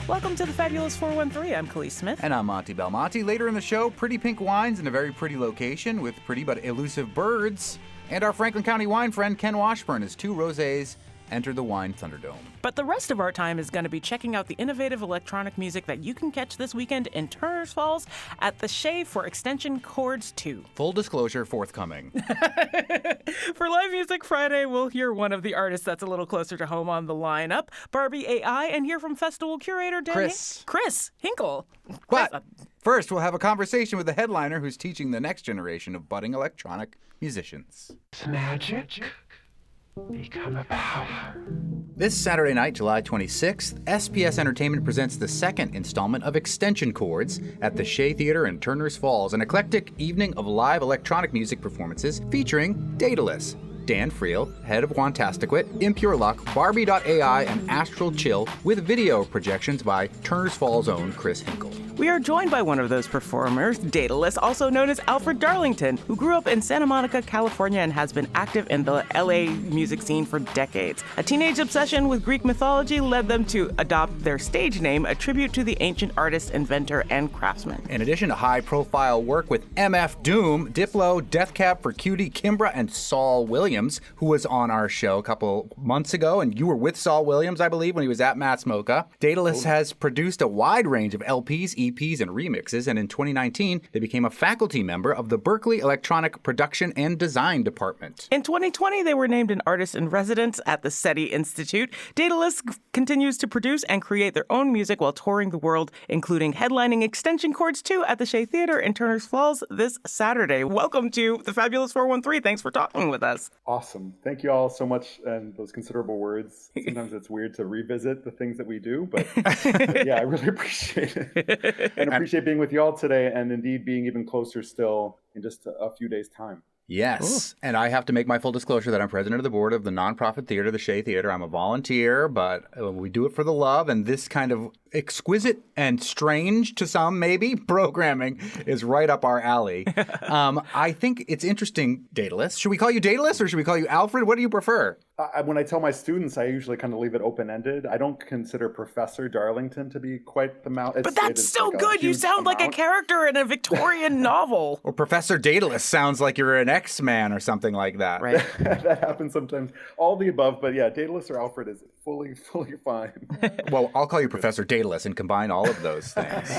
Welcome to the Fabulous 413. I'm Khalees Smith. And I'm Monty Belmonte. Later in the show, pretty pink wines in a very pretty location with pretty but elusive birds. And our Franklin County wine friend Ken Washburn as two rosés enter the Wine Thunderdome. But the rest of our time is going to be checking out the innovative electronic music that you can catch this weekend in Turner's Falls at the Shea for Extension Chords 2. Full disclosure forthcoming. For Live Music Friday, we'll hear one of the artists that's a little closer to home on the lineup, Barbie AI, and hear from festival curator Chris Hinkle. But first, we'll have a conversation with the headliner who's teaching the next generation of budding electronic musicians. Magic. Become a power. This Saturday night, July 26th, SPS Entertainment presents the second installment of Extension Chords at the Shea Theater in Turner's Falls, an eclectic evening of live electronic music performances featuring Daedalus, Dan Friel, head of Wantastiquet, Impure Luck, Barbie.ai, and Astral Chill, with video projections by Turner's Falls' own Chris Hinkle. We are joined by one of those performers, Daedalus, also known as Alfred Darlington, who grew up in Santa Monica, California, and has been active in the LA music scene for decades. A teenage obsession with Greek mythology led them to adopt their stage name, a tribute to the ancient artist, inventor, and craftsman. In addition to high-profile work with MF Doom, Diplo, Death Cab for Cutie, Kimbra, and Saul Williams, who was on our show a couple months ago, and you were with Saul Williams, I believe, when he was at Matt's Mocha. Daedalus has produced a wide range of LPs, EPs, and remixes, and in 2019, they became a faculty member of the Berklee Electronic Production and Design Department. In 2020, they were named an artist in residence at the SETI Institute. Daedalus continues to produce and create their own music while touring the world, including headlining Extension Chords 2 at the Shea Theater in Turner's Falls this Saturday. Welcome to the Fabulous 413. Thanks for talking with us. Awesome. Thank you all so much, and those considerable words. Sometimes it's weird to revisit the things that we do, but yeah, I really appreciate it. And appreciate being with you all today, and indeed being even closer still in just a few days' time. Yes, and I have to make my full disclosure that I'm president of the board of the nonprofit theater, the Shea Theater. I'm a volunteer, but we do it for the love, and this kind of exquisite and strange to some, maybe, programming is right up our alley. I think it's interesting, Daedalus. Should we call you Daedalus or should we call you Alfred? What do you prefer? When I tell my students, I usually kind of leave it open-ended. I don't consider Professor Darlington to be quite the mount. But that's so like good. You sound like a character in a Victorian novel. Or Professor Daedalus sounds like you're an X-Man or something like that. Right. That happens sometimes. All the above, but yeah, Daedalus or Alfred is fully fine. Well, I'll call you Professor Daedalus and combine all of those things.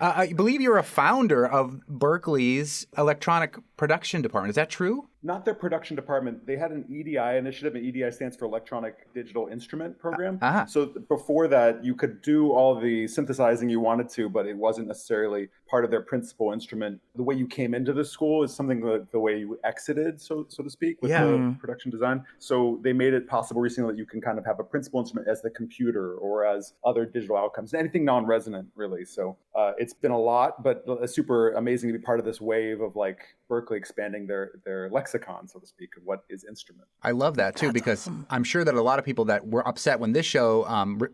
I believe you're a founder of Berklee's electronic production department. Is that true? Not their production department. They had an EDI initiative, and EDI stands for Electronic Digital Instrument Program. So before that, you could do all the synthesizing you wanted to, but it wasn't necessarily part of their principal instrument. The way you came into the school is something that the way you exited, so to speak, with the production design. So they made it possible recently that you can kind of have a principal instrument as the computer or as other digital outcomes, anything non-resonant, really. So it's been a lot, but it's super amazing to be part of this wave of like Berklee expanding their lexicon, so to speak, of what is instrument. I love that too, because awesome. I'm sure that a lot of people that were upset when this show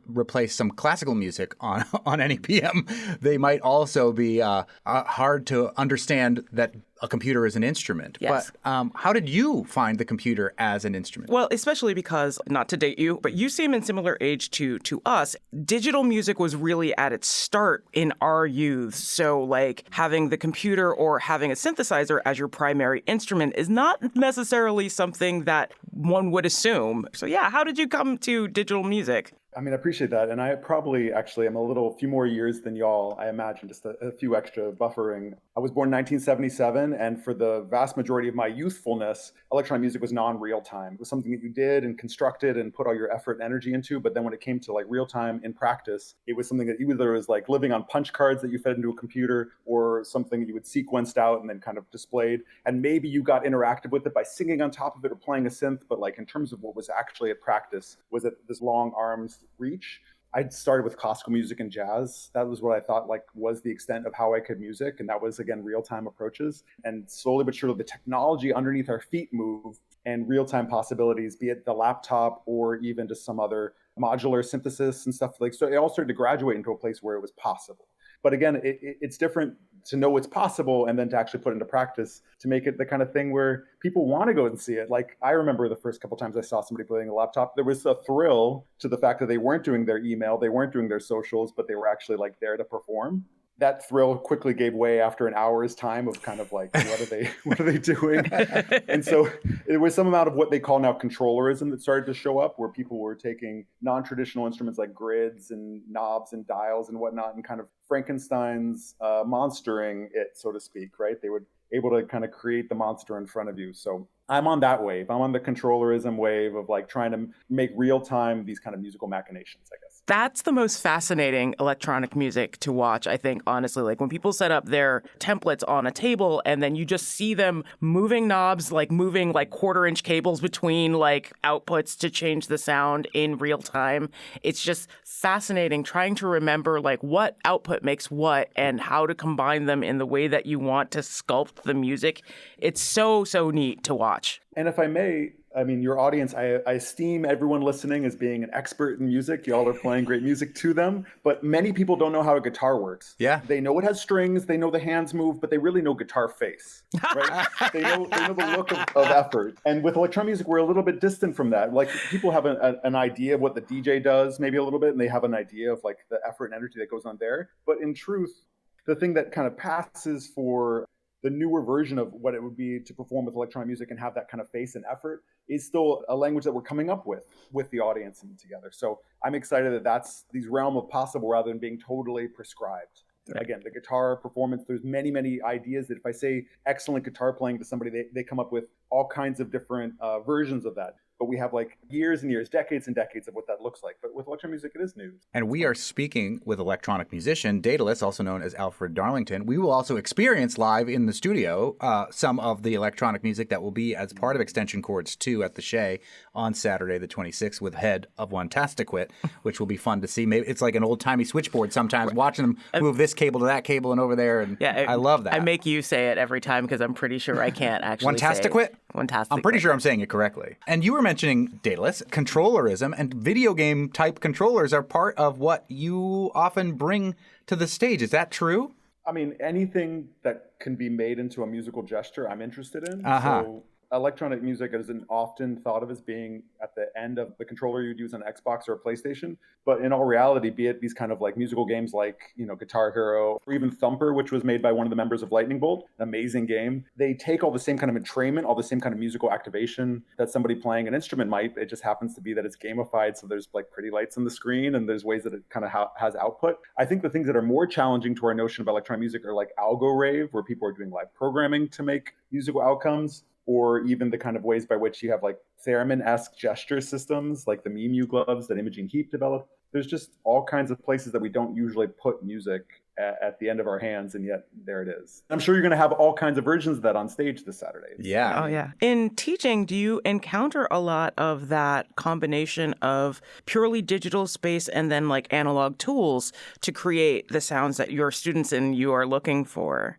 replaced some classical music on NEPM, they might also be hard to understand that a computer is an instrument. Yes. But how did you find the computer as an instrument? Well, especially because, not to date you, but you seem in similar age to us. Digital music was really at its start in our youth. So like having the computer or having a synthesizer as your primary instrument is not necessarily something that one would assume. So yeah, how did you come to digital music? I mean, I appreciate that. And I probably actually am a few more years than y'all, I imagine, just a few extra buffering. I was born in 1977, and for the vast majority of my youthfulness, electronic music was non-real time. It was something that you did and constructed and put all your effort and energy into. But then when it came to like real time in practice, it was something that either was like living on punch cards that you fed into a computer or something that you would sequenced out and then kind of displayed. And maybe you got interactive with it by singing on top of it or playing a synth. But like in terms of what was actually at practice, was it this long arms reach? I started with classical music and jazz. That was what I thought like was the extent of how I could music. And that was, again, real-time approaches. And slowly but surely, the technology underneath our feet moved and real-time possibilities, be it the laptop or even just some other modular synthesis and stuff like. So it all started to graduate into a place where it was possible. But again, it's different to know it's possible and then to actually put it into practice to make it the kind of thing where people want to go and see it. Like, I remember the first couple times I saw somebody playing a laptop, there was a thrill to the fact that they weren't doing their email, they weren't doing their socials, but they were actually like there to perform. That thrill quickly gave way after an hour's time of kind of like, what are they doing? And so it was some amount of what they call now controllerism that started to show up, where people were taking non-traditional instruments like grids and knobs and dials and whatnot and kind of Frankenstein's monstering it, so to speak, right? They would able to kind of create the monster in front of you. So I'm on that wave. I'm on the controllerism wave of like trying to make real time these kind of musical machinations, I guess. That's the most fascinating electronic music to watch, I think, honestly. Like when people set up their templates on a table and then you just see them moving knobs, like moving like quarter-inch cables between like outputs to change the sound in real time. It's just fascinating trying to remember like what output makes what and how to combine them in the way that you want to sculpt the music. It's so neat to watch. And if I may, I mean, your audience, I esteem everyone listening as being an expert in music. Y'all are playing great music to them. But many people don't know how a guitar works. Yeah. They know it has strings. They know the hands move, but they really know guitar face. Right? they know the look of effort. And with electronic music, we're a little bit distant from that. Like people have an idea of what the DJ does, maybe a little bit, and they have an idea of like the effort and energy that goes on there. But in truth, the thing that kind of passes for the newer version of what it would be to perform with electronic music and have that kind of face and effort is still a language that we're coming up with the audience and together. So I'm excited that that's these realm of possible rather than being totally prescribed. Again, the guitar performance, there's many ideas that if I say excellent guitar playing to somebody, they come up with all kinds of different versions of that. But we have like years and years, decades and decades of what that looks like. But with electronic music, it is new. And we are speaking with electronic musician Daedalus, also known as Alfred Darlington. We will also experience live in the studio some of the electronic music that will be as part of Extension Chords 2 at the Shea on Saturday the 26th with Head of One Tastiquit, which will be fun to see. Maybe it's like an old-timey switchboard sometimes, watching them move this cable to that cable and over there. And yeah, I love that. I make you say it every time because I'm pretty sure I can't actually One Tastiquit? One Tastiquit. I'm pretty sure I'm saying it correctly. And you were mentioning, Daedalus, controllerism and video game type controllers are part of what you often bring to the stage. Is that true? I mean, anything that can be made into a musical gesture, I'm interested in. So electronic music isn't often thought of as being at the end of the controller you'd use on an Xbox or a PlayStation. But in all reality, be it these kind of like musical games like, Guitar Hero or even Thumper, which was made by one of the members of Lightning Bolt, an amazing game. They take all the same kind of entrainment, all the same kind of musical activation that somebody playing an instrument might. It just happens to be that it's gamified. So there's like pretty lights on the screen and there's ways that it kind of has output. I think the things that are more challenging to our notion of electronic music are like algo rave, where people are doing live programming to make musical outcomes, or even the kind of ways by which you have like theremin-esque gesture systems, like the Memu gloves that Imogen Heap developed. There's just all kinds of places that we don't usually put music at the end of our hands, and yet there it is. I'm sure you're going to have all kinds of versions of that on stage this Saturday. Yeah. Oh, yeah. In teaching, do you encounter a lot of that combination of purely digital space and then like analog tools to create the sounds that your students and you are looking for?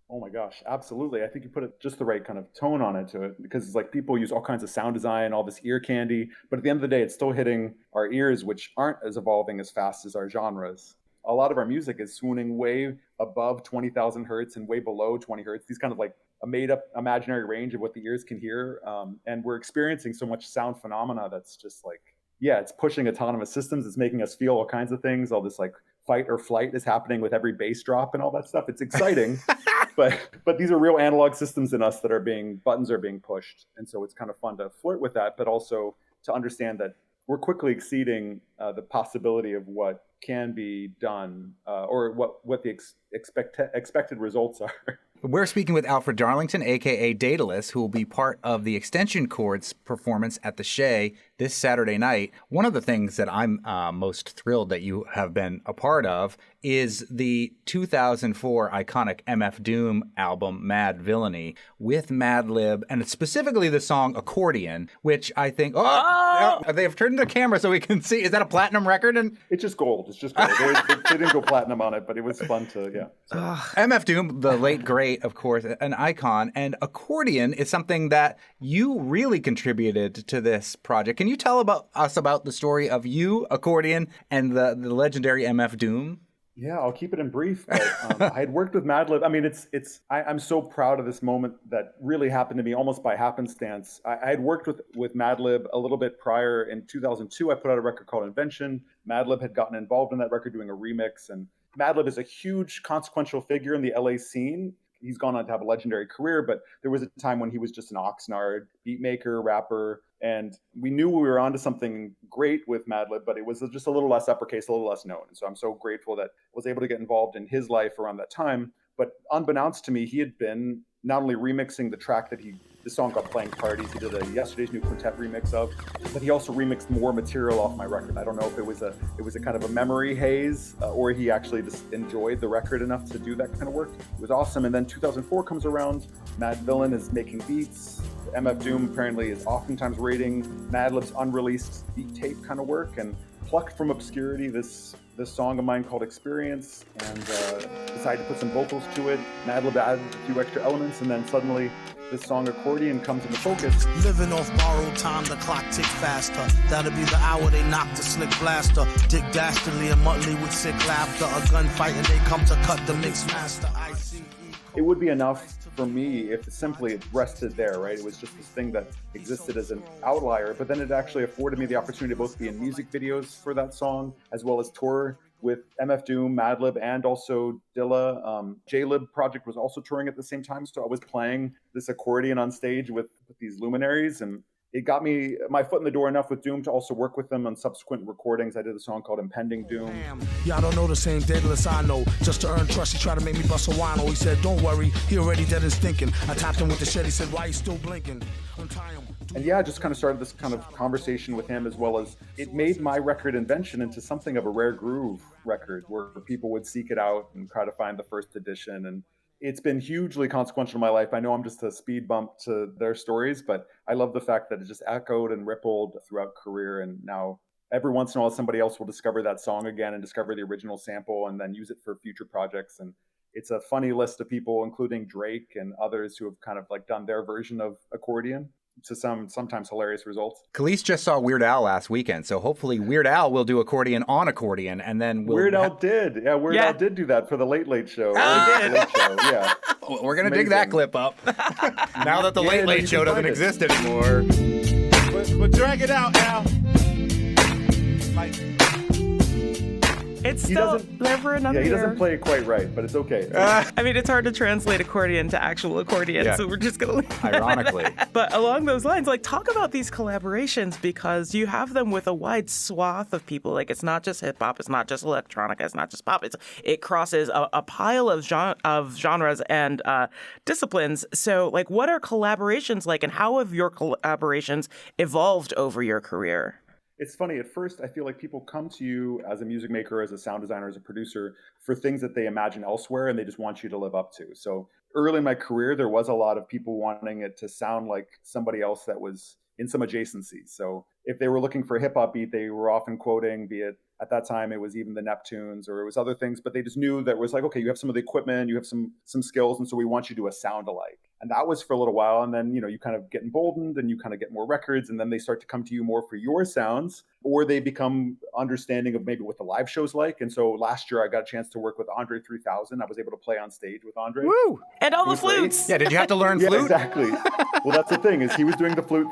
Oh my gosh, absolutely. I think you put it just the right kind of tone on it to it, because it's like people use all kinds of sound design, all this ear candy, but at the end of the day, it's still hitting our ears, which aren't as evolving as fast as our genres. A lot of our music is swooning way above 20,000 hertz and way below 20 hertz, these kind of like a made up imaginary range of what the ears can hear. And we're experiencing so much sound phenomena that's just like, yeah, it's pushing autonomous systems. It's making us feel all kinds of things. All this like fight or flight is happening with every bass drop and all that stuff. It's exciting. But these are real analog systems in us that buttons are being pushed. And so it's kind of fun to flirt with that, but also to understand that we're quickly exceeding the possibility of what can be done or what the expected results are. We're speaking with Alfred Darlington, a.k.a. Daedalus, who will be part of the Extension Chords performance at the Shea this Saturday night. One of the things that I'm most thrilled that you have been a part of is the 2004 iconic MF Doom album, Mad Villainy, with Madlib, and specifically the song Accordion, which I think, they've turned the camera so we can see. Is that a platinum record? And it's just gold. It's just gold. They didn't go platinum on it, but it was fun to, yeah. So. MF Doom, the late great, of course, an icon, and Accordion is something that you really contributed to this project. Can you tell us about the story of you, Accordion, and the legendary MF Doom? Yeah, I'll keep it in brief. But I had worked with Madlib. I mean, I'm so proud of this moment that really happened to me almost by happenstance. I had worked with Madlib a little bit prior. In 2002, I put out a record called Invention. Madlib had gotten involved in that record doing a remix. And Madlib is a huge consequential figure in the LA scene. He's gone on to have a legendary career, but there was a time when he was just an Oxnard beatmaker, rapper, and we knew we were onto something great with Madlib, but it was just a little less uppercase, a little less known. And so I'm so grateful that I was able to get involved in his life around that time. But unbeknownst to me, he had been not only remixing the track the song called Playing Parties, he did a Yesterday's New Quintet remix of, but he also remixed more material off my record. I don't know if it was a kind of a memory haze or he actually just enjoyed the record enough to do that kind of work. It was awesome. And then 2004 comes around, Mad Villain is making beats. MF Doom apparently is oftentimes rating Madlib's unreleased beat tape kind of work, and plucked from obscurity this song of mine called Experience, and decided to put some vocals to it. Madlib added a few extra elements, and then suddenly this song Accordion comes into focus. Living off borrowed time, the clock tick faster. That'll be the hour they knock the slick blaster. Dick Dastardly and Muttley with sick laughter. A gunfight and they come to cut the mix master. It would be enough for me if simply it rested there, right? It was just this thing that existed as an outlier, but then it actually afforded me the opportunity to both be in music videos for that song, as well as tour with MF Doom, Madlib, and also Dilla. J-Lib project was also touring at the same time, so I was playing this accordion on stage with these luminaries, and it got me my foot in the door enough with Doom to also work with them on subsequent recordings. I did a song called Impending Doom. Y'all don't know the same Daedalus I know. Just to earn trust, he tried to make me bust a wino. He said, don't worry, he already dead his thinking. I tapped him with the shed, he said, why you still blinking? Untie him. And yeah, I just kind of started this kind of conversation with him, as well as it made my record Invention into something of a rare groove record where people would seek it out and try to find the first edition. And it's been hugely consequential in my life. I know I'm just a speed bump to their stories, but I love the fact that it just echoed and rippled throughout career. And now every once in a while, somebody else will discover that song again and discover the original sample and then use it for future projects. And it's a funny list of people, including Drake and others, who have kind of like done their version of accordion to some sometimes hilarious results. Khalees just saw Weird Al last weekend, so hopefully Weird Al will do accordion on accordion, and then Weird Al did. Yeah, Weird Al did do that for the Late Late Show. Oh, Late Show, yeah. We're going to dig that clip up. Now that the Late Late Show doesn't exist anymore. But drag it out, Al. Like... It's still never another Yeah, he year. doesn't play it quite right, but it's okay. I mean, it's hard to translate accordion to actual accordion, so we're just going to leave Ironically. But along those lines, like, talk about these collaborations, because you have them with a wide swath of people. Like, it's not just hip hop, it's not just electronica, it's not just pop. It crosses a pile of genres and disciplines. So, like, what are collaborations like, and how have your collaborations evolved over your career? It's funny, at first, I feel like people come to you as a music maker, as a sound designer, as a producer, for things that they imagine elsewhere, and they just want you to live up to. So early in my career, there was a lot of people wanting it to sound like somebody else that was in some adjacency. So if they were looking for a hip hop beat, they were often quoting, be it at that time, it was even the Neptunes or it was other things, but they just knew that it was like, okay, you have some of the equipment, you have some skills, and so we want you to do a sound alike. And that was for a little while. And then, you kind of get emboldened and you kind of get more records, and then they start to come to you more for your sounds, or they become understanding of maybe what the live show's like. And so last year I got a chance to work with Andre 3000. I was able to play on stage with Andre. Woo! And all the flutes. Yeah, did you have to learn Yeah, flute? exactly. Well, that's the thing, is he was doing the flute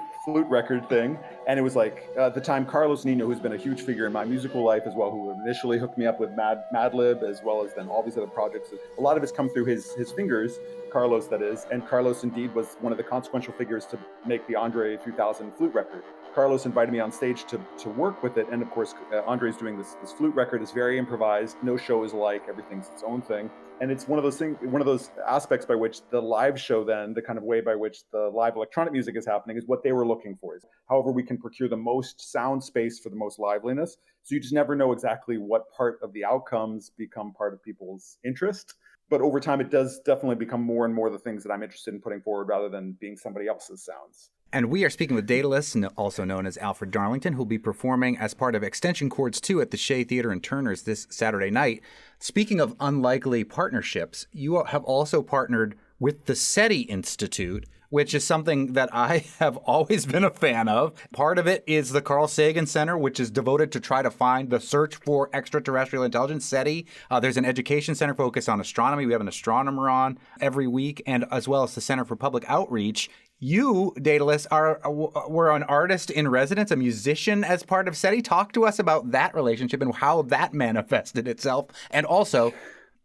record thing. And it was like, at the time, Carlos Nino, who's been a huge figure in my musical life as well, who initially hooked me up with Madlib, as well as then all these other projects. A lot of it's come through his fingers, Carlos, that is. And Carlos indeed was one of the consequential figures to make the Andre 3000 flute record. Carlos invited me on stage to work with it. And of course, Andre's doing this flute record. Is very improvised. No show is alike. Everything's its own thing. And it's one of those aspects by which the live show, then the kind of way by which the live electronic music is happening, is what they were looking for. Is however we can procure the most sound space for the most liveliness. So you just never know exactly what part of the outcomes become part of people's interest. But over time, it does definitely become more and more the things that I'm interested in putting forward rather than being somebody else's sounds. And we are speaking with Daedalus, also known as Alfred Darlington, who'll be performing as part of Extension Chords 2 at the Shea Theater in Turners this Saturday night. Speaking of unlikely partnerships, you have also partnered with the SETI Institute, which is something that I have always been a fan of. Part of it is the Carl Sagan Center, which is devoted to try to find the search for extraterrestrial intelligence, SETI. There's an education center focused on astronomy. We have an astronomer on every week, and as well as the Center for Public Outreach. You, Daedalus, were an artist in residence, a musician as part of SETI. Talk to us about that relationship and how that manifested itself. And also,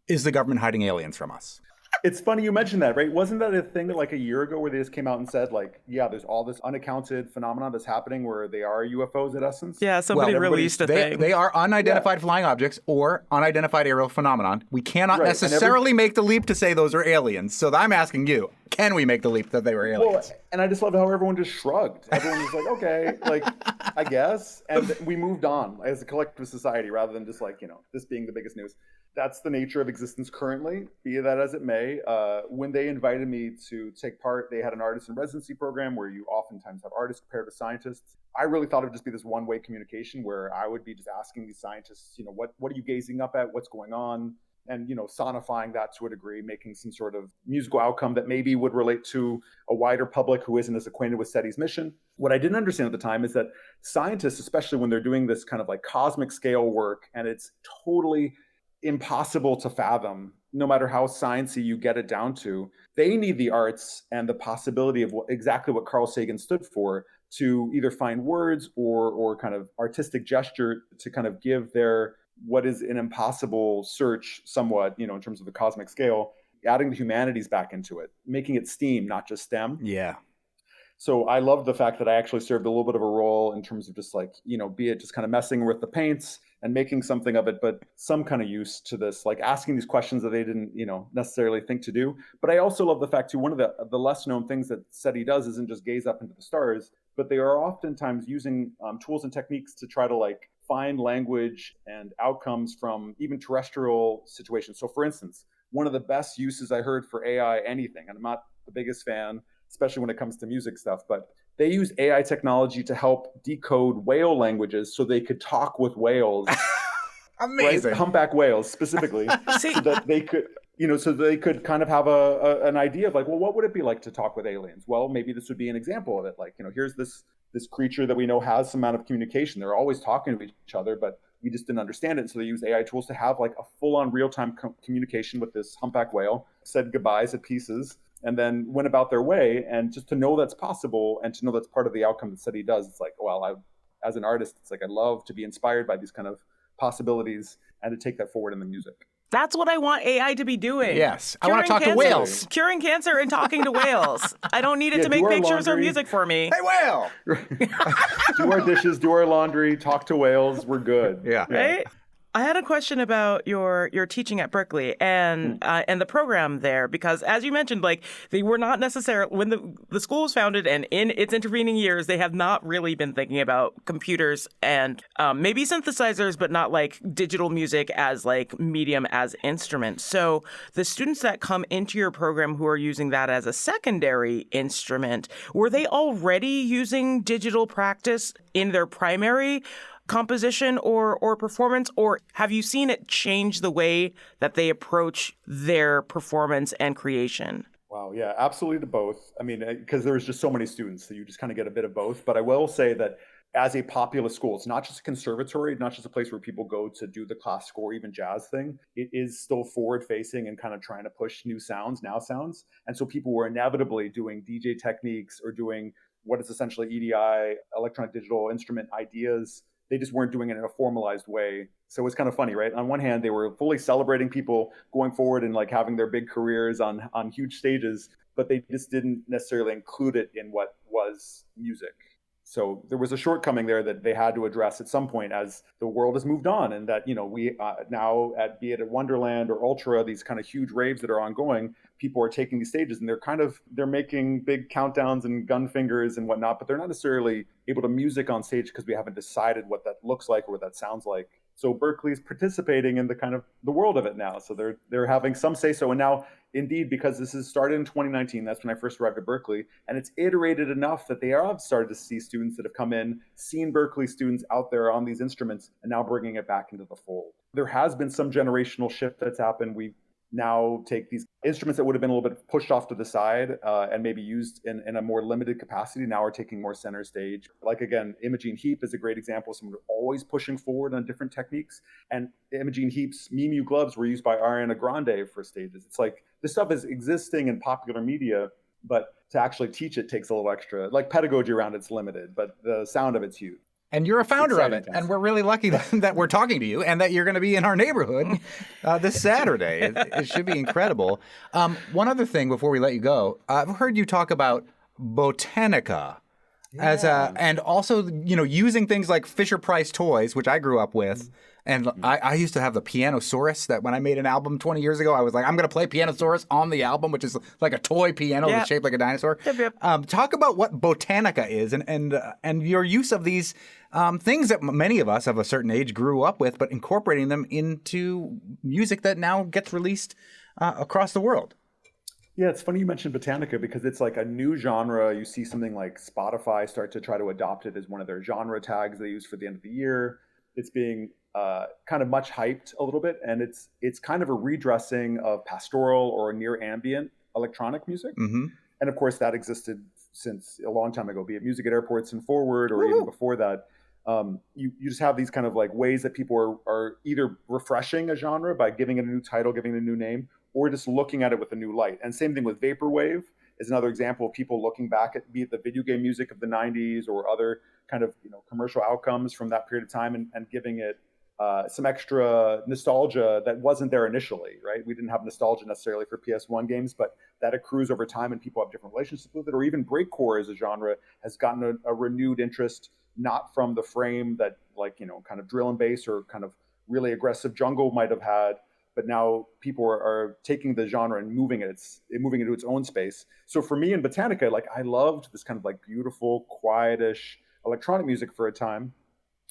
is the government hiding aliens from us? It's funny you mentioned that, right? Wasn't that a thing that like a year ago where they just came out and said like, yeah, there's all this unaccounted phenomenon that's happening where they are UFOs at essence? Yeah, somebody released a thing. They are unidentified flying objects or unidentified aerial phenomenon. We cannot necessarily make the leap to say those are aliens. So I'm asking you, can we make the leap that they were aliens? Well, and I just loved how everyone just shrugged. Everyone was like, okay, like, I guess. And we moved on as a collective society rather than just like, this being the biggest news. That's the nature of existence currently, be that as it may. When they invited me to take part, they had an artist in residency program where you oftentimes have artists paired with scientists. I really thought it would just be this one-way communication where I would be just asking these scientists, what are you gazing up at? What's going on? And, sonifying that to a degree, making some sort of musical outcome that maybe would relate to a wider public who isn't as acquainted with SETI's mission. What I didn't understand at the time is that scientists, especially when they're doing this kind of like cosmic scale work, and it's totally impossible to fathom, no matter how sciencey you get it down to, they need the arts and the possibility of exactly what Carl Sagan stood for to either find words or kind of artistic gesture to kind of give their what is an impossible search somewhat, in terms of the cosmic scale, adding the humanities back into it, making it STEAM, not just STEM. Yeah. So I love the fact that I actually served a little bit of a role in terms of just like, be it just kind of messing with the paints and making something of it, but some kind of use to this, like asking these questions that they didn't, necessarily think to do. But I also love the fact too, one of the less known things that SETI does isn't just gaze up into the stars, but they are oftentimes using tools and techniques to try to like find language and outcomes from even terrestrial situations. So for instance, one of the best uses I heard for AI anything, and I'm not the biggest fan, especially when it comes to music stuff, but they use AI technology to help decode whale languages so they could talk with whales. Amazing. Right? Humpback whales specifically, so that they could, so they could kind of have an idea of like, well, what would it be like to talk with aliens? Well, maybe this would be an example of it. Like, here's this creature that we know has some amount of communication. They're always talking to each other, but we just didn't understand it. And so they use AI tools to have like a full-on real-time communication with this humpback whale, said goodbyes at pieces, and then went about their way. And just to know that's possible and to know that's part of the outcome that SETI does, it's like, well, as an artist, it's like I love to be inspired by these kind of possibilities and to take that forward in the music. That's what I want AI to be doing. Yes. I want to talk to whales. Curing cancer and talking to whales. I don't need it to make pictures or music for me. Hey, whale! Do our dishes, do our laundry, talk to whales. We're good. Yeah. Right? I had a question about your teaching at Berklee and the program there, because as you mentioned, like they were not necessarily, when the school was founded and in its intervening years, they have not really been thinking about computers and maybe synthesizers, but not like digital music as like medium, as instruments. So the students that come into your program who are using that as a secondary instrument, were they already using digital practice in their primary composition or performance, or have you seen it change the way that they approach their performance and creation? Wow, yeah, absolutely to both. I mean, because there's just so many students that you just kind of get a bit of both. But I will say that as a populous school, it's not just a conservatory, not just a place where people go to do the classical or even jazz thing. It is still forward facing and kind of trying to push new sounds, now sounds. And so people were inevitably doing DJ techniques or doing what is essentially EDI, electronic digital instrument ideas. They just weren't doing it in a formalized way. So it's kind of funny, right? On one hand, they were fully celebrating people going forward and like having their big careers on huge stages, but they just didn't necessarily include it in what was music. So there was a shortcoming there that they had to address at some point as the world has moved on, and that, we now be it at Wonderland or Ultra, these kind of huge raves that are ongoing, people are taking these stages and they're making big countdowns and gun fingers and whatnot, but they're not necessarily able to music on stage because we haven't decided what that looks like or what that sounds like. So Berklee's participating in the kind of the world of it now. So they're having some say so. And now, indeed, because this is started in 2019, that's when I first arrived at Berklee, and it's iterated enough that they have started to see students that have come in, seen Berklee students out there on these instruments, and now bringing it back into the fold. There has been some generational shift that's happened. now take these instruments that would have been a little bit pushed off to the side and maybe used in a more limited capacity, now are taking more center stage. Like, again, Imogene Heap is a great example of someone who's always pushing forward on different techniques. And Imogene Heap's Mimu gloves were used by Ariana Grande for stages. It's like this stuff is existing in popular media, but to actually teach it takes a little extra. Like, pedagogy around it's limited, but the sound of it's huge. And you're a founder of it, times. and we're really lucky that we're talking to you and that you're going to be in our neighborhood this Saturday. It should be incredible. One other thing before we let you go, I've heard you talk about Botanica and also using things like Fisher-Price toys, which I grew up with. And I used to have the Pianosaurus that when I made an album 20 years ago, I was like, I'm going to play Pianosaurus on the album, which is like a toy piano that's shaped like a dinosaur. Yep. Talk about what Botanica is and your use of these things that many of us of a certain age grew up with, but incorporating them into music that now gets released across the world. Yeah, it's funny you mentioned Botanica because it's like a new genre. You see something like Spotify start to try to adopt it as one of their genre tags they use for the end of the year. It's being kind of much hyped a little bit, and it's kind of a redressing of pastoral or near ambient electronic music. Mm-hmm. And of course, that existed since a long time ago, be it Music at Airports and Forward, or even before that. You just have these kind of like ways that people are either refreshing a genre by giving it a new title, giving it a new name, or just looking at it with a new light. And same thing with Vaporwave is another example of people looking back at be it the video game music of the 90s or other kind of commercial outcomes from that period of time and giving it some extra nostalgia that wasn't there initially, right? We didn't have nostalgia necessarily for PS1 games, but that accrues over time and people have different relationships with it. Or even breakcore as a genre has gotten a renewed interest, not from the frame that kind of drill and bass or kind of really aggressive jungle might have had, but now people are taking the genre and moving it into its own space. So for me in Botanica, I loved this kind of like beautiful, quietish electronic music for a time.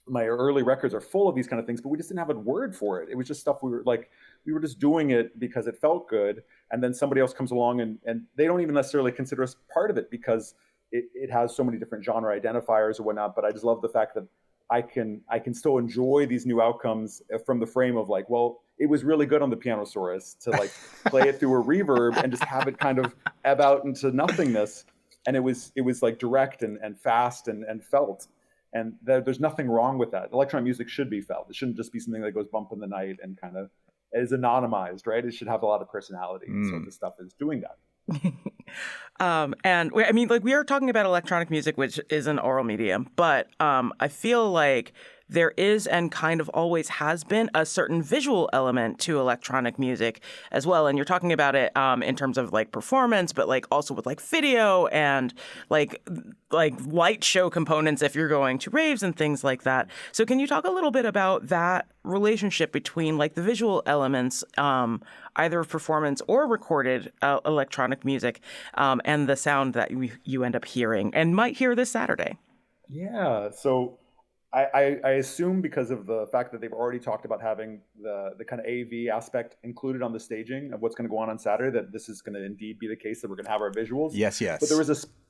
My early records are full of these kind of things, but we just didn't have a word for it. It was just stuff we were just doing it because it felt good. And then somebody else comes along and they don't even necessarily consider us part of it because it has so many different genre identifiers or whatnot. But I just love the fact that I can still enjoy these new outcomes from the frame of it was really good on the Pianosaurus to play it through a reverb and just have it kind of ebb out into nothingness. And it was direct and fast and felt. And there's nothing wrong with that. Electronic music should be felt. It shouldn't just be something that goes bump in the night and kind of is anonymized, right? It should have a lot of personality. So this stuff is doing that. And I mean, we are talking about electronic music, which is an oral medium, but I feel like there is and kind of always has been a certain visual element to electronic music as well. And you're talking about it in terms of performance, but also with video and light show components if you're going to raves and things like that. So can you talk a little bit about that relationship between the visual elements, either of performance or recorded electronic music, and the sound that you end up hearing and might hear this Saturday? Yeah. So I assume because of the fact that they've already talked about having the kind of AV aspect included on the staging of what's going to go on Saturday, that this is going to indeed be the case, that we're going to have our visuals. Yes. But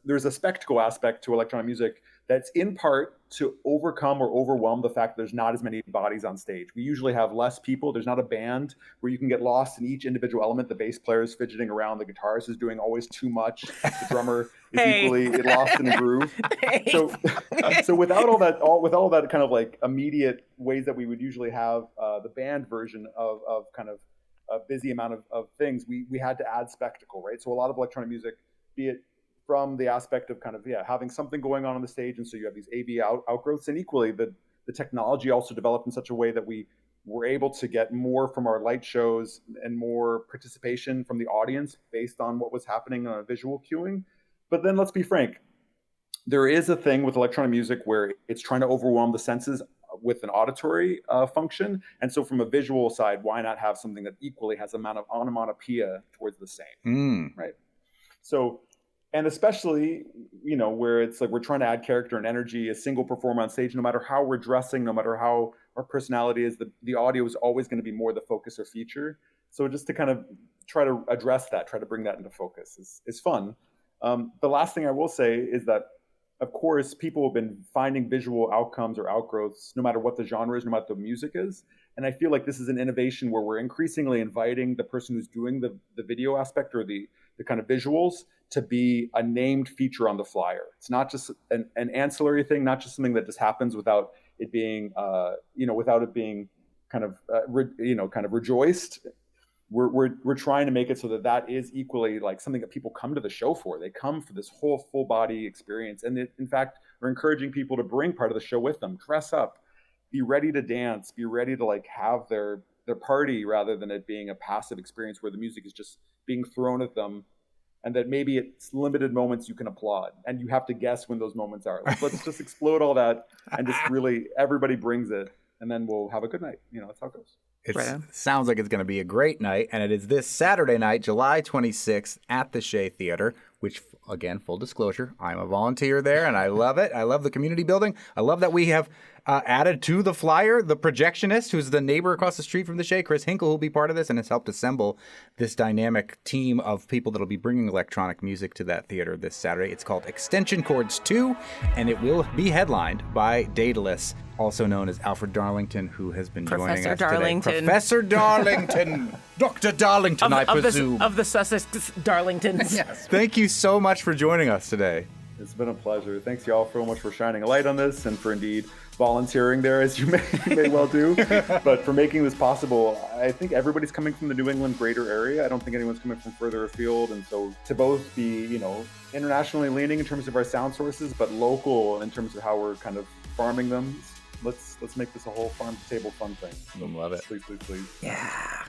there's a spectacle aspect to electronic music that's in part to overcome or overwhelm the fact that there's not as many bodies on stage. We usually have less people. There's not a band where you can get lost in each individual element. The bass player is fidgeting around. The guitarist is doing always too much. The drummer is equally lost in the groove. So without all that kind of immediate ways that we would usually have the band version of kind of a busy amount of things, we had to add spectacle, right? So a lot of electronic music, be it from the aspect of kind of having something going on the stage, and so you have these AV outgrowths, and equally the technology also developed in such a way that we were able to get more from our light shows and more participation from the audience based on what was happening on a visual cueing. But then let's be frank, there is a thing with electronic music where it's trying to overwhelm the senses with an auditory function, and so from a visual side, why not have something that equally has amount of onomatopoeia towards the same, right? So. And especially, where it's we're trying to add character and energy, a single performer on stage, no matter how we're dressing, no matter how our personality is, the audio is always going to be more the focus or feature. So just to kind of try to address that, try to bring that into focus is fun. The last thing I will say is that of course, people have been finding visual outcomes or outgrowths, no matter what the genre is, no matter what the music is. And I feel like this is an innovation where we're increasingly inviting the person who's doing the video aspect or the kind of visuals to be a named feature on the flyer. It's not just an ancillary thing, not just something that just happens without it being, without it being kind of rejoiced. We're trying to make it so that is equally like something that people come to the show for. They come for this whole full body experience. And in fact, we're encouraging people to bring part of the show with them, dress up, be ready to dance, be ready to like have their party rather than it being a passive experience where the music is just being thrown at them. And that maybe it's limited moments you can applaud and you have to guess when those moments are. Like, let's just explode all that and just really everybody brings it and then we'll have a good night. That's how it goes. It sounds like it's going to be a great night, and it is this Saturday night, July 26th, at the Shea Theater, which, again, full disclosure, I'm a volunteer there, and I love it. I love the community building. I love that we have added to the flyer the projectionist, who's the neighbor across the street from the Shea, Chris Hinkle, who will be part of this and has helped assemble this dynamic team of people that will be bringing electronic music to that theater this Saturday. It's called Extension Chords 2, and it will be headlined by Daedalus, also known as Alfred Darlington, who has been joining us today. Professor Darlington. Dr. Darlington, I presume. Of the Sussex Darlingtons. Yes. Thank you so much for joining us today. It's been a pleasure. Thanks, y'all, so much for shining a light on this and for indeed volunteering there, as you may well do, but for making this possible. I think everybody's coming from the New England greater area. I don't think anyone's coming from further afield. And so to both be, internationally leaning in terms of our sound sources, but local in terms of how we're kind of farming them, let's make this a whole farm to table fun thing. So love it. Please. Yeah.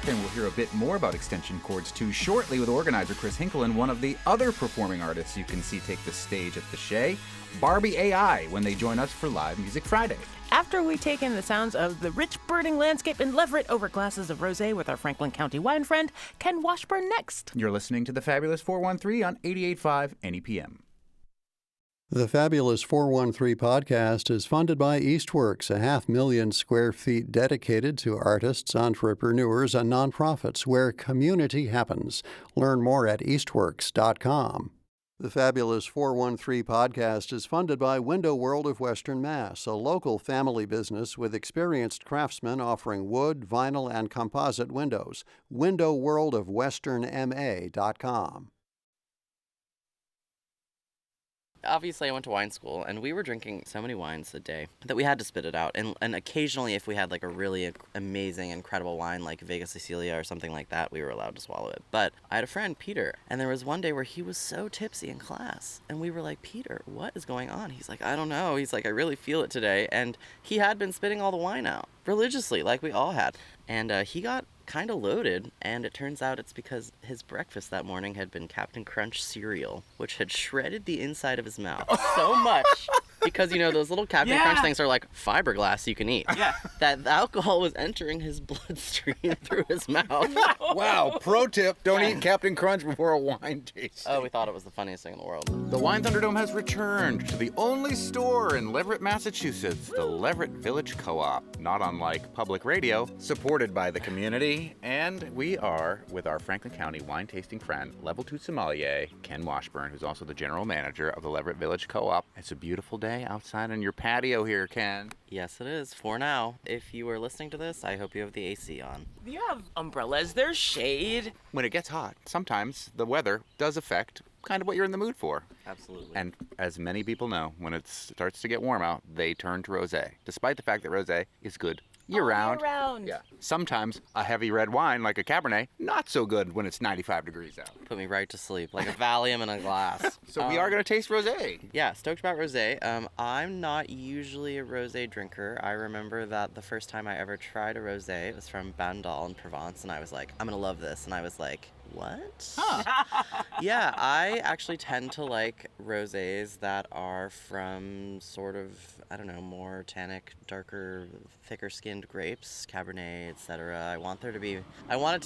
And we'll hear a bit more about Extension Chords 2 shortly with organizer Chris Hinkle and one of the other performing artists you can see take the stage at the Shea, Barbie AI, when they join us for Live Music Friday. After we take in the sounds of the rich birding landscape in Leverett over glasses of rosé with our Franklin County wine friend, Ken Washburn next. You're listening to the Fabulous 413 on 88.5 NEPM. The Fabulous 413 podcast is funded by Eastworks, 500,000 square feet dedicated to artists, entrepreneurs, and nonprofits where community happens. Learn more at eastworks.com. The Fabulous 413 podcast is funded by Window World of Western Mass, a local family business with experienced craftsmen offering wood, vinyl, and composite windows. windowworldofwesternma.com. Obviously, I went to wine school, and we were drinking so many wines a day that we had to spit it out. And occasionally, if we had like a really amazing, incredible wine like Vega Sicilia or something like that, we were allowed to swallow it. But I had a friend, Peter, and there was one day where he was so tipsy in class. And we were like, Peter, what is going on? He's like, I don't know. He's like, I really feel it today. And he had been spitting all the wine out religiously, like we all had. And he got kind of loaded, and it turns out it's because his breakfast that morning had been Captain Crunch cereal, which had shredded the inside of his mouth so much because those little Captain Crunch things are like fiberglass you can eat. Yeah. That the alcohol was entering his bloodstream through his mouth. Wow, pro tip, don't eat Captain Crunch before a wine tasting. Oh, we thought it was the funniest thing in the world. The Wine Thunderdome has returned to the only store in Leverett, Massachusetts, the Leverett Village Co-op, not unlike public radio, supported by the community. And we are with our Franklin County wine tasting friend, Level 2 sommelier, Ken Washburn, who's also the general manager of the Leverett Village Co-op. It's a beautiful day outside on your patio here, Ken. Yes, it is, for now. If you are listening to this, I hope you have the AC on. You have umbrellas, there's shade. When it gets hot, sometimes the weather does affect kind of what you're in the mood for. Absolutely. And as many people know, when it starts to get warm out, they turn to rosé, despite the fact that rosé is good year-round. Yeah. Sometimes a heavy red wine like a Cabernet, not so good when it's 95 degrees out. Put me right to sleep, like a Valium in a glass. So we are going to taste rosé. Yeah, stoked about rosé. I'm not usually a rosé drinker. I remember that the first time I ever tried a rosé, it was from Bandol in Provence, and I was like, I'm going to love this. And I was like, what? Huh. Yeah, I actually tend to like rosés that are from sort of, I don't know, more tannic, darker, thicker-skinned grapes, Cabernet, etc. I want it to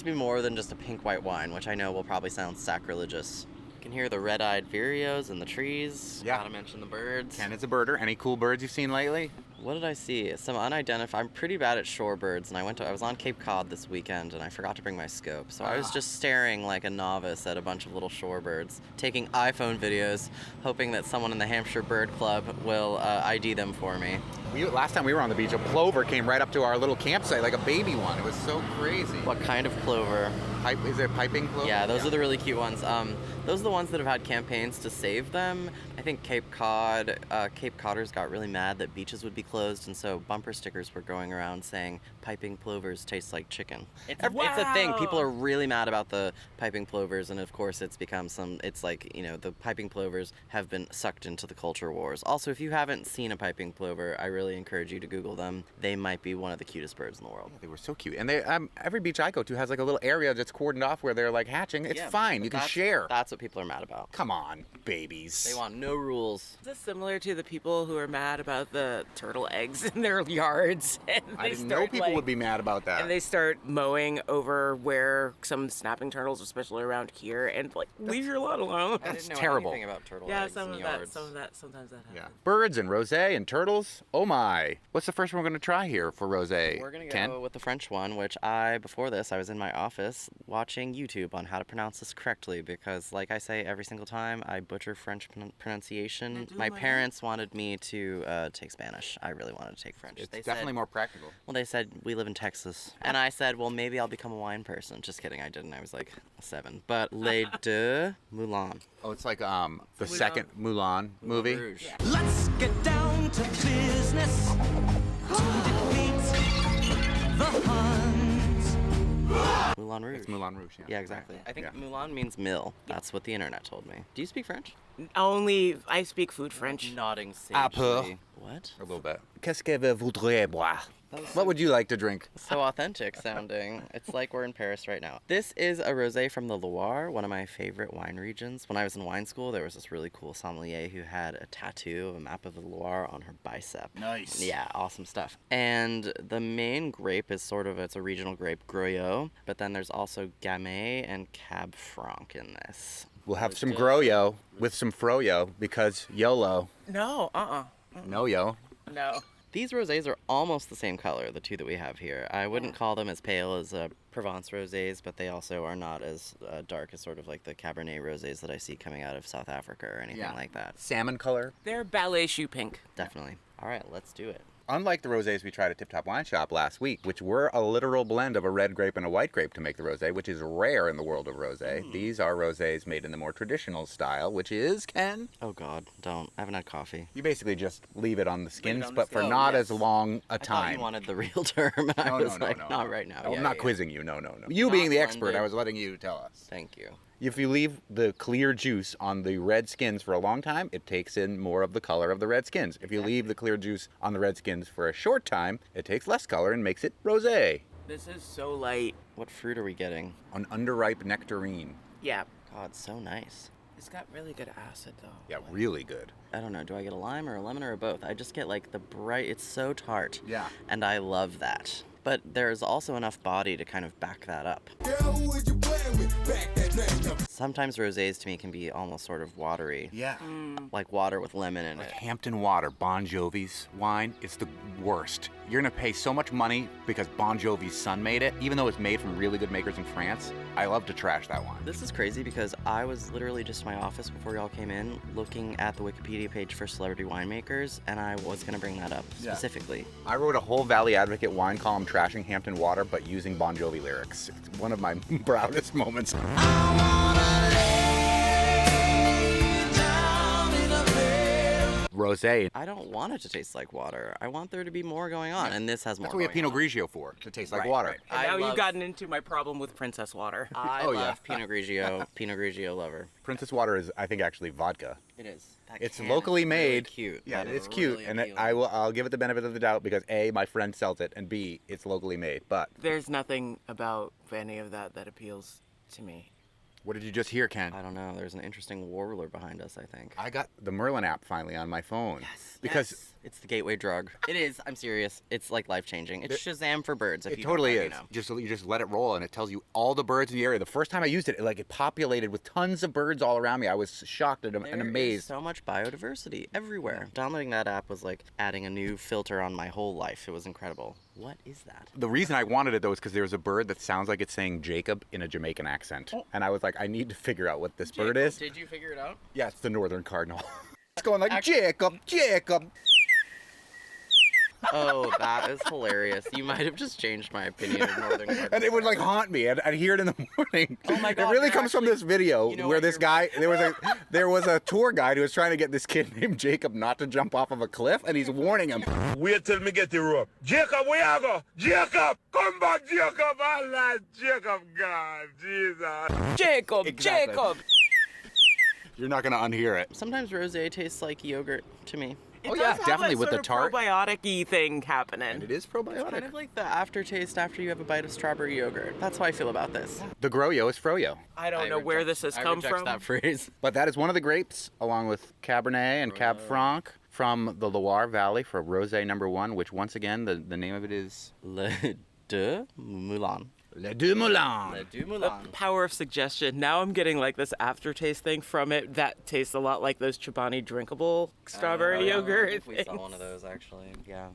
be more than just a pink white wine, which I know will probably sound sacrilegious. You can hear the red-eyed vireos in the trees. Yeah. Gotta mention the birds. Ken is a birder. Any cool birds you've seen lately? What did I see? Some unidentified. I'm pretty bad at shorebirds, and I was on Cape Cod this weekend, and I forgot to bring my scope. So I was just staring like a novice at a bunch of little shorebirds, taking iPhone videos, hoping that someone in the Hampshire Bird Club will ID them for me. Last time we were on the beach, a plover came right up to our little campsite, like a baby one. It was so crazy. What kind of plover? Is it piping plover? Yeah, those are the really cute ones. Those are the ones that have had campaigns to save them. I think Cape Codders got really mad that beaches would be closed, and so bumper stickers were going around saying piping plovers taste like chicken. It's a thing. People are really mad about the piping plovers, and of course it's become it's like, the piping plovers have been sucked into the culture wars. Also, if you haven't seen a piping plover, I really encourage you to Google them. They might be one of the cutest birds in the world. Yeah, they were so cute. And they every beach I go to has like a little area that's cordoned off where they're like hatching. It's fine. You can share. That's what people are mad about. Come on, babies. They want no rules. Is this similar to the people who are mad about the turtle eggs in their yards? And I didn't know people would be mad about that. And they start mowing over where some snapping turtles, especially around here, and leave your lawn alone. That's I didn't know terrible. anything about turtle Yeah, eggs some in of yards. that, sometimes that happens. Yeah. Birds and rosé and turtles. Oh my. What's the first one we're going to try here for rosé? We're going to Ken? go with the French one, which before this, I was in my office watching YouTube on how to pronounce this correctly because, like I say every single time, I butcher French pronunciation. My parents wanted me to take Spanish. I really wanted to take French. It's definitely more practical. Well, they said, we live in Texas. And I said, well, maybe I'll become a wine person. Just kidding, I didn't. I was like 7. But Les Deux Moulins. Oh, it's like the second Mulan movie. Rouge. Yeah. Let's get down to business. The Huns. Moulin Rouge. It's Moulin Rouge, yeah. Yeah, exactly. I think Yeah. Moulin means mill. That's what the internet told me. Do you speak French? Only I speak food French. Nodding Un peu. sagely. What? A little bit. Qu'est-ce que vous voudriez boire? What would you like to drink? So authentic sounding. It's like we're in Paris right now. This is a rosé from the Loire, one of my favorite wine regions. When I was in wine school, there was this really cool sommelier who had a tattoo of a map of the Loire on her bicep. Nice. Yeah, awesome stuff. And the main grape is it's a regional grape, Groyot, but then there's also Gamay and Cab Franc in this. We'll have some Groyo with some Froyo because YOLO. No, No, yo. no. These rosés are almost the same color, the two that we have here. I wouldn't call them as pale as Provence rosés, but they also are not as dark as sort of like the Cabernet rosés that I see coming out of South Africa or anything like that. Salmon color. They're ballet shoe pink. Definitely. All right, let's do it. Unlike the rosés we tried at Tip Top Wine Shop last week, which were a literal blend of a red grape and a white grape to make the rosé, which is rare in the world of rosé. These are rosés made in the more traditional style, which is, Ken? Oh God, don't. I haven't had coffee. You basically just leave it on the skins, on the but for skin. not as long a I thought time. you wanted the real term, and I was like, not right now. I'm Yeah, not yeah. quizzing you, no. You Not being the expert, blended. I was letting you tell us. Thank you. If you leave the clear juice on the red skins for a long time, it takes in more of the color of the red skins. If you leave the clear juice on the red skins for a short time, it takes less color and makes it rosé. This is so light. What fruit are we getting? An underripe nectarine. Yeah. God, so nice. It's got really good acid though. Yeah, really good. I don't know, do I get a lime or a lemon or both? I just get like the bright, it's so tart. Yeah. And I love that. But there's also enough body to kind of back that up. Sometimes rosés to me can be almost sort of watery. Yeah. Like water with lemon in it. Hampton Water, Bon Jovi's wine, it's the worst. You're gonna pay so much money because Bon Jovi's son made it, even though it's made from really good makers in France. I love to trash that wine. This is crazy because I was literally just in my office before y'all came in looking at the Wikipedia page for celebrity winemakers, and I was gonna bring that up specifically. I wrote a whole Valley Advocate wine column trashing Hampton Water, but using Bon Jovi lyrics. It's one of my proudest moments. Rosé. I don't want it to taste like water. I want there to be more going on, and this has more That's what we have going Pinot on. Grigio for, to taste like water. And now love- you've gotten into my problem with Princess Water. I Oh, love yeah. Pinot Grigio lover. Princess Water is, I think, actually vodka. It is. That It's can locally is really made. cute. Yeah, That it's is cute, really and appealing. I'll give it the benefit of the doubt because A, my friend sells it, and B, it's locally made. But There's nothing about any of that appeals to me. What did you just hear, Ken? I don't know. There's an interesting warbler behind us, I think. I got the Merlin app finally on my phone. Because it's the gateway drug. It is. I'm serious. It's like life-changing. It's Shazam for birds. If it you totally don't is. already know. You just let it roll, and it tells you all the birds in the area. The first time I used it, it populated with tons of birds all around me. I was shocked and There amazed. is so much biodiversity everywhere. Downloading that app was like adding a new filter on my whole life. It was incredible. What is that? The reason I wanted it, though, is because there's a bird that sounds like it's saying Jacob in a Jamaican accent. And I was like, I need to figure out what this bird is. Did you figure it out? Yeah, it's the northern cardinal. It's going like, Jacob, Jacob. Oh, that is hilarious. You might have just changed my opinion of northern cardinal. And it would haunt me. I'd hear it in the morning. Oh my God, It really you're comes from actually- this video You know where what, this guy, there was a tour guide who was trying to get this kid named Jacob not to jump off of a cliff, and he's warning him. Wait till me get the rope. Jacob, where you go? Jacob, come back, Jacob. Allah, Jacob, God, Jesus. Jacob, Exactly. Jacob. You're not going to unhear it. Sometimes rosé tastes like yogurt to me. Oh, It yeah, does have definitely that with the sort tart. of probiotic-y thing happening. And it is probiotic. Kind of like the aftertaste after you have a bite of strawberry yogurt. That's how I feel about this. The Groyo is Froyo. I don't know where this has come from. that phrase. But that is one of the grapes, along with Cabernet and Cab Franc, from the Loire Valley for Rosé #1, which once again, the name of it is Le Deux Moulin. Le Deux Moulins. Le Deux The Moulin. power of suggestion. Now I'm getting like this aftertaste thing from it that tastes a lot like those Chobani drinkable strawberry yogurt. If we saw things. one of those, actually. Yeah.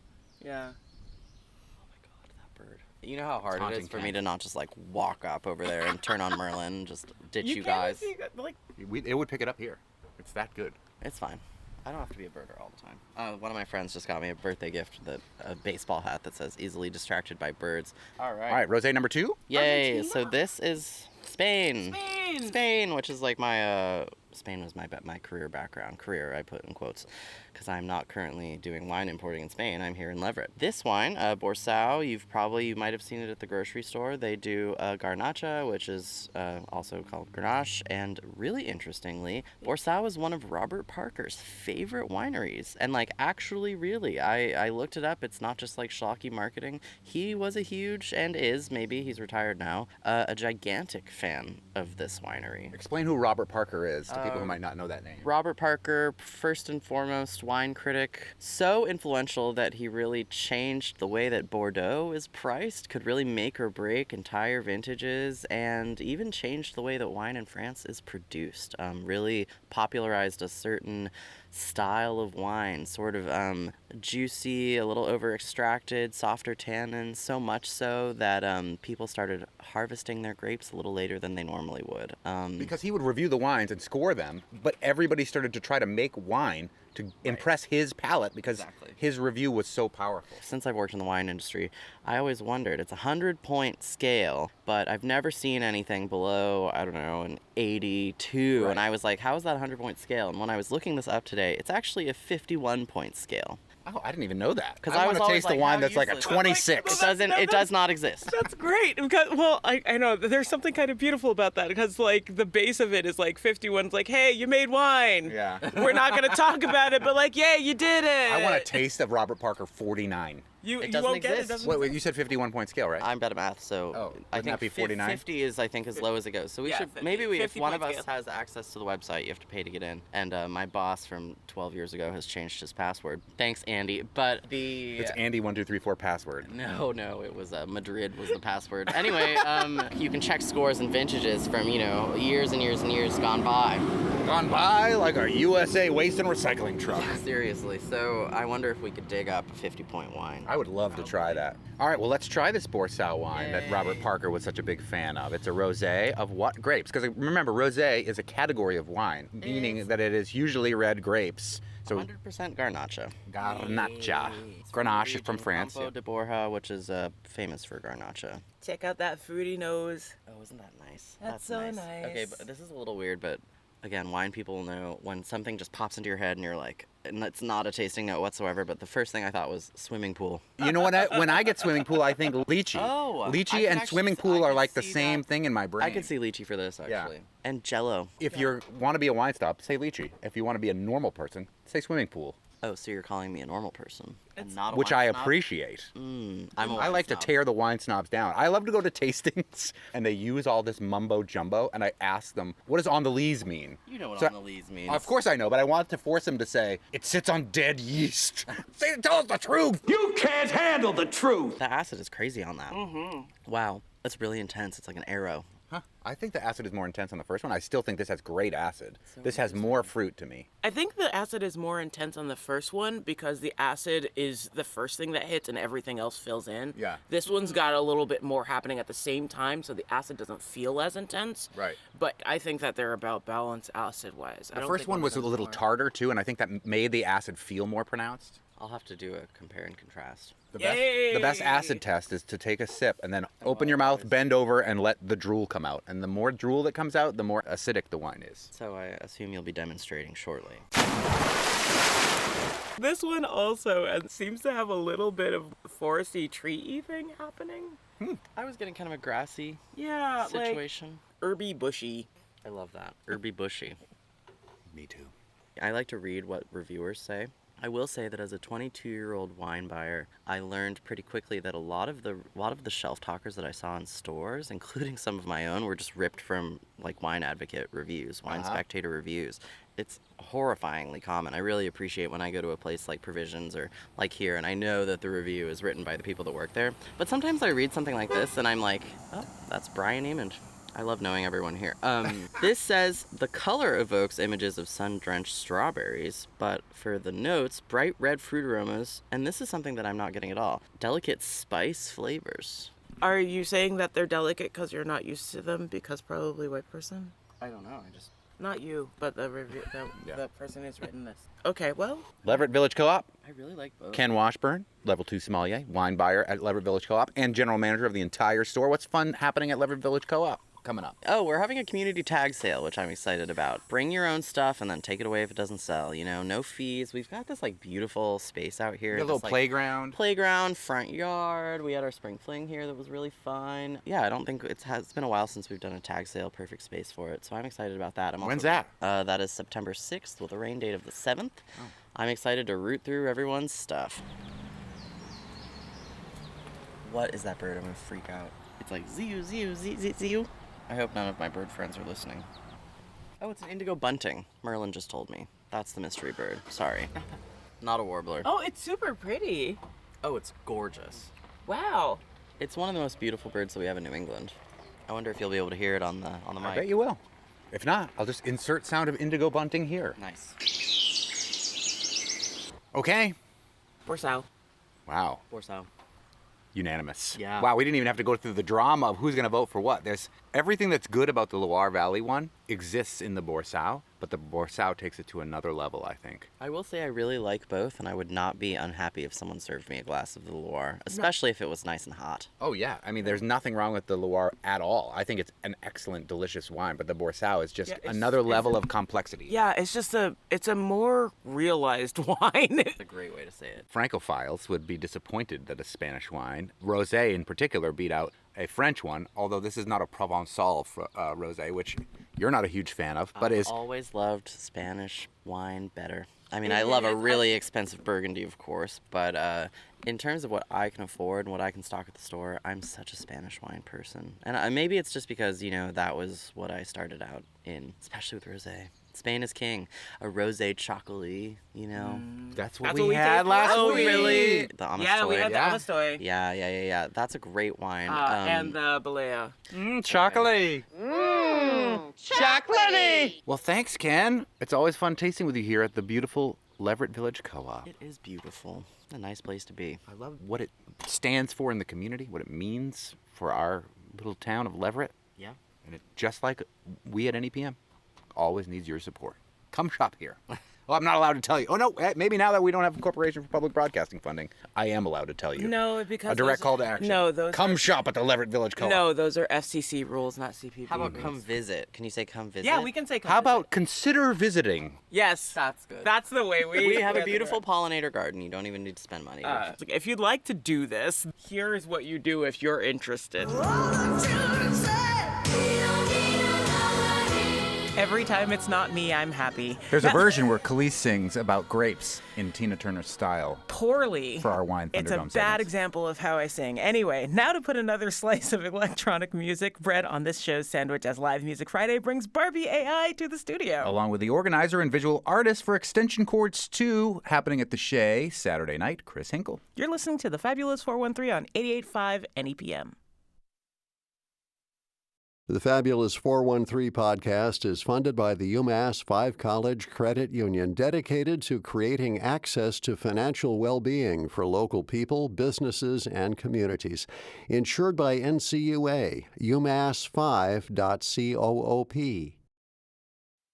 Yeah. Oh my God, that bird. You know how hard it Haunting is for Ken. me to not just walk up over there and turn on Merlin and just ditch you can't guys. see that, like, It would pick it up here. It's that good. It's fine. I don't have to be a birder all the time. One of my friends just got me a birthday gift, a baseball hat that says "Easily distracted by birds." All right, Rosé #2. Yay! So this is Spain. Spain! Spain, which is like my Spain was my career background. Career, I put in quotes, because I'm not currently doing wine importing in Spain. I'm here in Leverett. This wine, Borsao, you might have seen it at the grocery store. They do Garnacha, which is also called Grenache, and really interestingly, Borsao is one of Robert Parker's favorite wineries. And actually, really, I looked it up. It's not just schlocky marketing. He was a huge, and is, maybe he's retired now, a gigantic fan of this winery. Explain who Robert Parker is to people who might not know that name. Robert Parker, first and foremost, wine critic, so influential that he really changed the way that Bordeaux is priced, could really make or break entire vintages, and even changed the way that wine in France is produced. Really popularized a certain style of wine, sort of juicy, a little over extracted, softer tannins, so much so that people started harvesting their grapes a little later than they normally would. Because he would review the wines and score them, but everybody started to try to make wine to impress his palate because Exactly. his review was so powerful. Since I've worked in the wine industry, I always wondered, it's a 100-point scale, but I've never seen anything below, I don't know, an 82. Right. And I was like, how is that a 100-point scale? And when I was looking this up today, it's actually a 51-point scale. Oh, I didn't even know that. 'Cause I I want was to always taste the like, wine how that's like a useless. 26. It does not exist. That's great. Because, well, I know there's something kind of beautiful about that because the base of it is 51's hey, you made wine. Yeah. We're not going to talk about it, but yeah, you did it. I want a taste of Robert Parker 49. You It you doesn't won't get it. exist. Doesn't Wait, you said 51-point scale, right? I'm bad at math, so Oh, I wouldn't think that be 49? 50 is, I think, as low as it goes. So we Yeah, should 50 maybe if 50 one of point us scale. has access to the website, you have to pay to get in. And my boss from 12 years ago has changed his password. Thanks, Andy. But the It's Andy1234 password. no, it was Madrid was the password. Anyway, you can check scores and vintages from years and years and years gone by. Gone by like a USA waste and recycling truck. Seriously. So I wonder if we could dig up a 50-point wine. I would love to try that. All right, well, let's try this Borsao wine that Robert Parker was such a big fan of. It's a rosé of what grapes? Because remember, rosé is a category of wine, meaning that it is usually red grapes. So 100% Garnacha. Garnacha. It's Grenache is the from region France. Campo de Borja, which is famous for Garnacha. Check out that fruity nose. Oh, isn't that nice? That's so nice. Okay, but this is a little weird, but again, wine people know when something just pops into your head and you're like, and it's not a tasting note whatsoever, but the first thing I thought was swimming pool. You know what? When I get swimming pool, I think lychee. Oh, I lychee can and actually swimming s- I pool are can like the see same that. thing in my brain. I could see lychee for this, Yeah. actually. And Jello. If you want to be a wine snob, say lychee. If you want to be a normal person, say swimming pool. Oh, so you're calling me a normal person and not a which wine I snob? appreciate. I like to tear the wine snobs down. I love to go to tastings and they use all this mumbo jumbo, and I ask them, what does on the lees mean? You know what So- on the lees means. Of course I know, but I want to force them to say, it sits on dead yeast. Tell us the truth. You can't handle the truth. The acid is crazy on that. Wow, that's really intense. It's like an arrow. Huh. I think the acid is more intense on the first one. I still think this has great acid. This has more fruit to me. I think the acid is more intense on the first one because the acid is the first thing that hits and everything else fills in. Yeah. This one's got a little bit more happening at the same time, so the acid doesn't feel as intense. Right. But I think that they're about balance acid-wise. The first one was a little tartar, too, and I think that made the acid feel more pronounced. I'll have to do a compare and contrast. The best acid test is to take a sip and then open your mouth, bend over, and let the drool come out. And the more drool that comes out, the more acidic the wine is. So I assume you'll be demonstrating shortly. This one also seems to have a little bit of foresty tree-y thing happening. I was getting kind of a grassy Yeah, situation. like herby bushy. I love that. Herby bushy. Me too. I like to read what reviewers say. I will say that as a 22-year-old wine buyer, I learned pretty quickly that a lot of the shelf talkers that I saw in stores, including some of my own, were just ripped from like Wine Advocate reviews, Wine Spectator reviews. It's horrifyingly common. I really appreciate when I go to a place like Provisions or like here, and I know that the review is written by the people that work there. But sometimes I read something like this, and I'm like, oh, that's Brian Eamond. I love knowing everyone here. This says, the color evokes images of sun-drenched strawberries, but for the notes, bright red fruit aromas, and this is something that I'm not getting at all, delicate spice flavors. Are you saying that they're delicate because you're not used to them because probably white person? I don't know, I just... Not you, but the review, the person who's written this. Okay, well. Leverett Village Co-op. I really like both. Ken Washburn, Level 2 sommelier, wine buyer at Leverett Village Co-op, and general manager of the entire store. What's fun happening at Leverett Village Co-op coming up? Oh, we're having a community tag sale, which I'm excited about. Bring your own stuff and then take it away if it doesn't sell. You know, no fees. We've got this like beautiful space out here. A little like, playground, front yard. We had our spring fling here that was really fun. Yeah, I don't think it's been a while since we've done a tag sale. Perfect space for it. So I'm excited about that. When's that? That is September 6th with a rain date of the 7th. Oh. I'm excited to root through everyone's stuff. What is that bird? I'm gonna freak out. It's like zee zee zee zee. I hope none of my bird friends are listening. Oh, it's an indigo bunting. Merlin just told me. That's the mystery bird. Sorry. Not a warbler. Oh, it's super pretty. Oh, it's gorgeous. Wow. It's one of the most beautiful birds that we have in New England. I wonder if you'll be able to hear it on the mic. I bet you will. If not, I'll just insert sound of indigo bunting here. Nice. Okay. Borsao. Wow. Borsao. Unanimous. Yeah. Wow, we didn't even have to go through the drama of who's going to vote for what. There's everything that's good about the Loire Valley one exists in the Borsao, but the Borsao takes it to another level, I think. I will say I really like both, and I would not be unhappy if someone served me a glass of the Loire, especially if it was nice and hot. Oh, yeah. I mean, there's nothing wrong with the Loire at all. I think it's an excellent, delicious wine, but the Borsao is just another level of complexity. Yeah, it's a more realized wine. That's a great way to say it. Francophiles would be disappointed that a Spanish wine, rosé in particular, beat out a French one, although this is not a Provençal rosé, which you're not a huge fan of, but is... I've always loved Spanish wine better. I mean, I love a really expensive Burgundy, of course, but in terms of what I can afford and what I can stock at the store, I'm such a Spanish wine person. And maybe it's just because, you know, that was what I started out in, especially with rosé. Spain is king. A rosé chocolat, you know. That's what we had last week. Really? The Amistoy. Yeah, we had the Amistoy. Yeah. That's a great wine. And the Balea. Chocolate. Chocolatey. Well, thanks, Ken. It's always fun tasting with you here at the beautiful Leverett Village Co-op. It is beautiful. A nice place to be. I love what it stands for in the community, what it means for our little town of Leverett. Yeah. And it, just like we at NEPM, always needs your support. Come shop here. Well, I'm not allowed to tell you. Oh, no, maybe now that we don't have a Corporation for Public Broadcasting funding, I am allowed to tell you. No, because a direct call to action. No, those Come shop at the Leverett Village Co-op. No, those are FCC rules, not CPP. How about come visit? Can you say come visit? Yeah, we can say come How visit. about consider visiting? Yes. That's good. That's the way We have a beautiful pollinator garden. You don't even need to spend money. If you'd like to do this, here's what you do if you're interested. Every time it's not me, I'm happy. There's a version where Khalees sings about grapes in Tina Turner style. Poorly. For our Wine Thunderdome It's a segments. bad example of how I sing. Anyway, now to put another slice of electronic music bread on this show's sandwich as Live Music Friday brings Barbie AI to the studio. Along with the organizer and visual artist for Extension Chords 2, happening at the Shea Saturday night, Chris Hinkle. You're listening to the Fabulous 413 on 88.5 NEPM. The Fabulous 413 podcast is funded by the UMass 5 College Credit Union, dedicated to creating access to financial well-being for local people, businesses, and communities. Insured by NCUA, umass5.coop.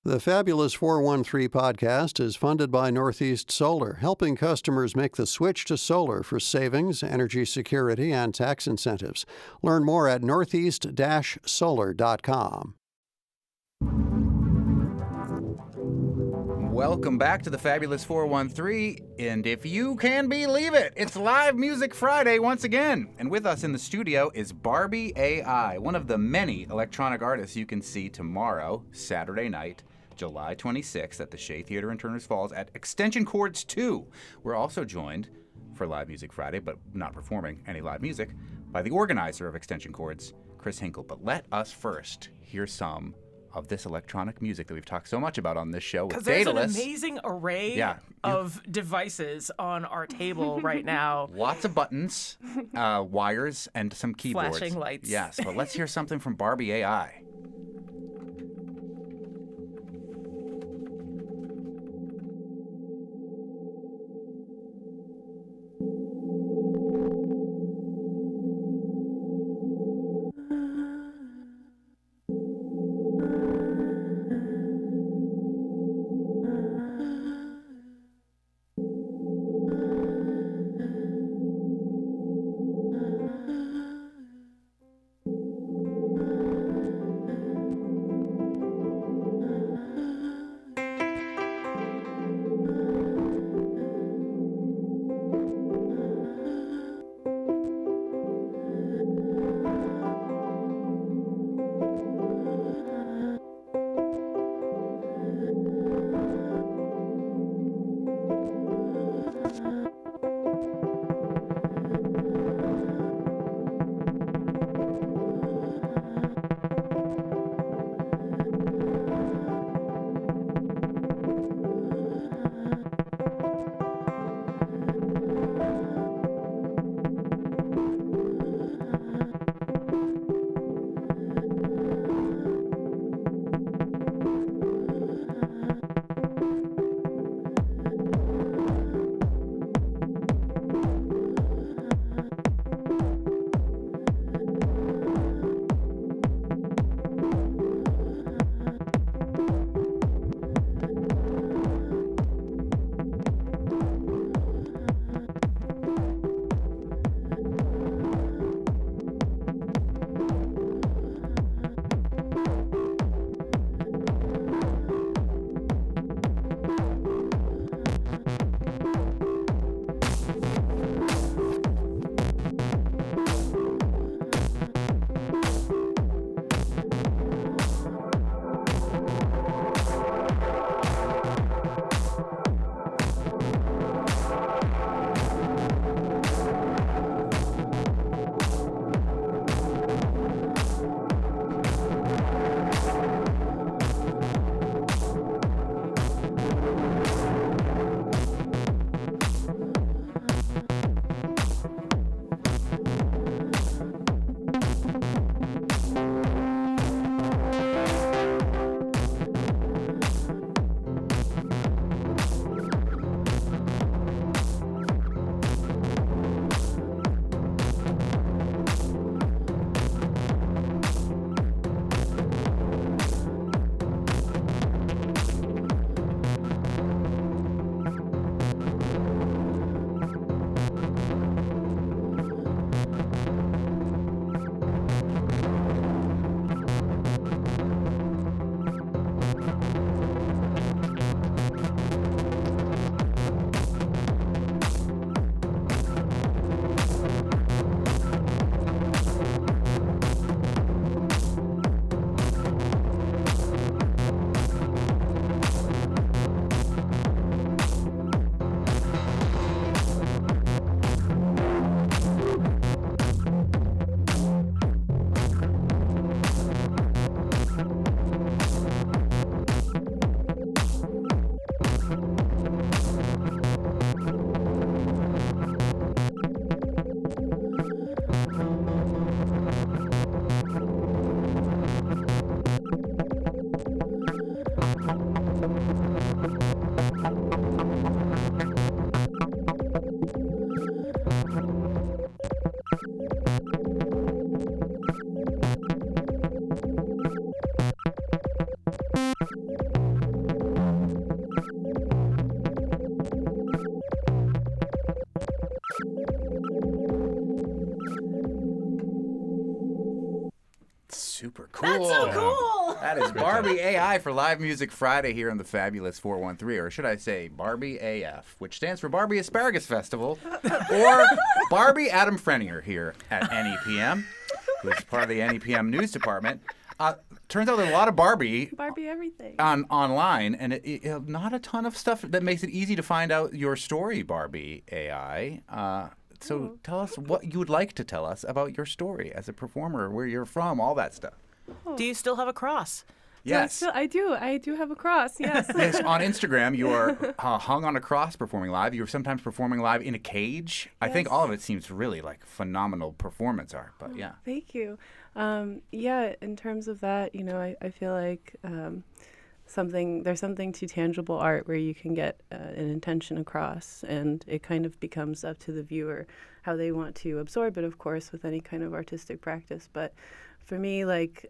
The Fabulous 413 podcast is funded by Northeast Solar, helping customers make the switch to solar for savings, energy security, and tax incentives. Learn more at northeast-solar.com. Welcome back to the Fabulous 413, and if you can believe it, it's Live Music Friday once again. And with us in the studio is Barbie AI, one of the many electronic artists you can see tomorrow, Saturday night, July 26th at the Shea Theater in Turners Falls at Extension Chords 2. We're also joined for Live Music Friday, but not performing any live music, by the organizer of Extension Chords, Chris Hinkle. But let us first hear some of this electronic music that we've talked so much about on this show with Daedalus. There's an amazing array of devices on our table right now. Lots of buttons, wires, and some keyboards. Flashing lights. Yes, but let's hear something from Barbie AI. super cool. That's so cool. That is Barbie AI for Live Music Friday here on the Fabulous 413, or should I say Barbie AF, which stands for Barbie Asparagus Festival, or Barbie Adam Frenier here at NEPM, who's part of the NEPM news department. Turns out there's a lot of Barbie everything online, and not a ton of stuff that makes it easy to find out your story, Barbie AI. So tell us what you would like to tell us about your story as a performer, where you're from, all that stuff. Do you still have a cross? Yes. I do have a cross, yes. Yes, on Instagram, you are hung on a cross performing live. You're sometimes performing live in a cage. I think all of it seems really like phenomenal performance art, but yeah. Thank you. In terms of that, I feel like there's something to tangible art where you can get an intention across, and it kind of becomes up to the viewer how they want to absorb it, of course, with any kind of artistic practice. But for me, like,